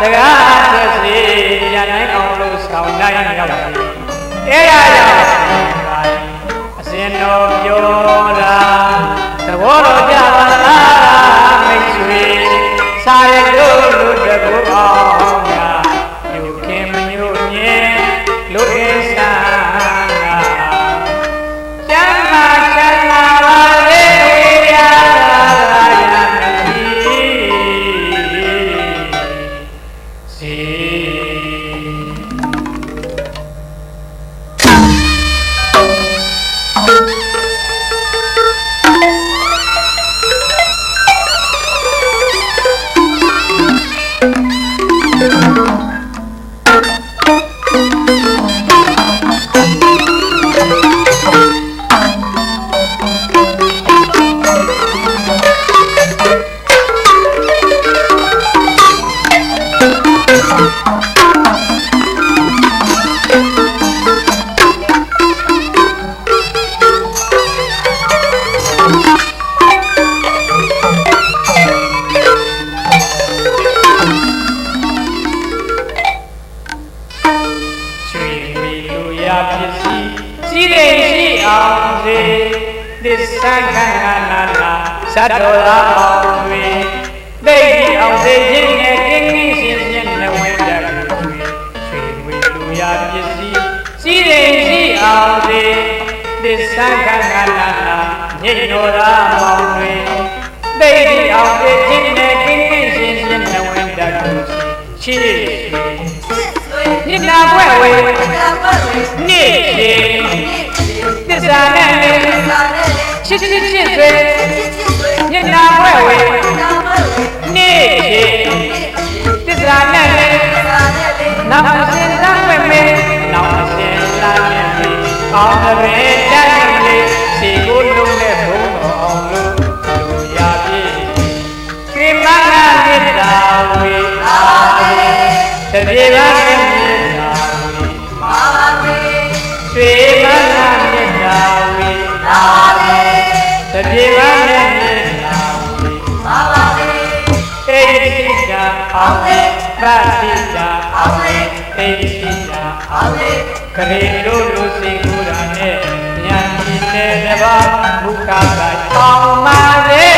စကားဆက်စီရနိုင်အောင်လို့ဆောင်နိုင်ရောက်စီအဲ့ဒါကြောင့်အစင်တော်ပြောတာသဘောတော်ကြပါလားမိတ်ဆွေစာရတို့လူတကူအောင်များယူခင်မညို့ညင်လူအင်းစာကျမ်းမာကျမ်းမာပါလေရဇတ်တော်သာအောင်တွေသိအောင်သိခြင်းနဲ့ကင်းကင်းရှင်းရှင်းနဲ့ဝင်ကြရွှေဝေလူရပစ္စည်းစီးရင်ရှိအောင်တွေသစ္စာကံကနာညိတ်တော်သာအောင်တွေသိအောင်သိခြင်းနဲ့ကင်းကင်းရှင်းရှင်းနဲ့ဝင်ကြချစ်ညစ်နာပွဲဝေနေ့ချင်းသစ္စာနဲ့ချစ်ဆွေညနာဘွဲ့ဝေနေ့သစ္စာနဲ့နောက်အစဉ်သာဝဲမေနောက်အစဉ်လာနေပြီကောင်းတဲ့တိုင်းလေးစီကိုလုံးနဲ့ဘုံတော်လို့လူရပြီကိမနာမေတ္တာဝေအာမေတပြေပါမေတ္တာဝေအာမေဆွေမနာမေတ္တာဝေအာမေတပြေပါမေအောင်လေပါတိတာအောင်လေသိတိတာအောင်လေခရီးတို့လူစီကူတာနဲ့ဉာဏ်ကြည့်တဲ့တပါဘုကားကအောင်ပါလေ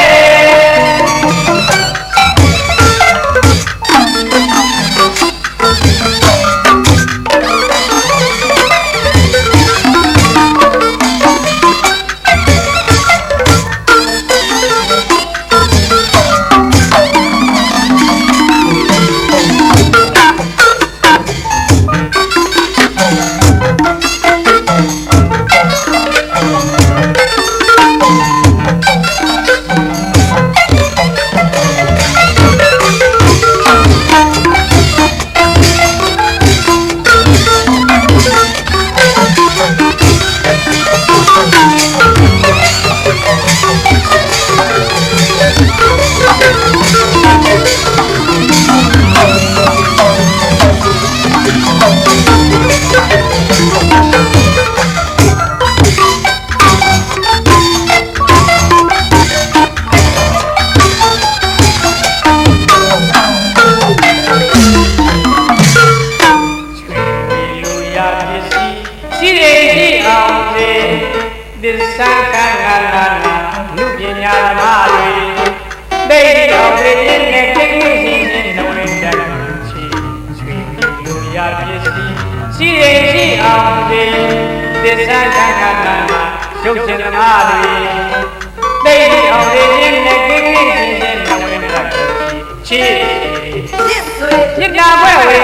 သစ္စာကံကနာလူပညာဓမ္မတွေသိတော်ပြည့်နဲ့ကိန်းကြီးချင်းနှုတ်နဲ့တတ်ချီချွေလူရပစ္စည်းရှိရင်ရှိအောင်ဒီသစ္စာကံကနာရုပ်ရှင်ဓမ္မတွေသိတော်ပြည့်နဲ့ကိန်းကြီးချင်းနှုတ်နဲ့တတ်ချီချစ်ဆွေညစ်တာဘွဲ့ဝေ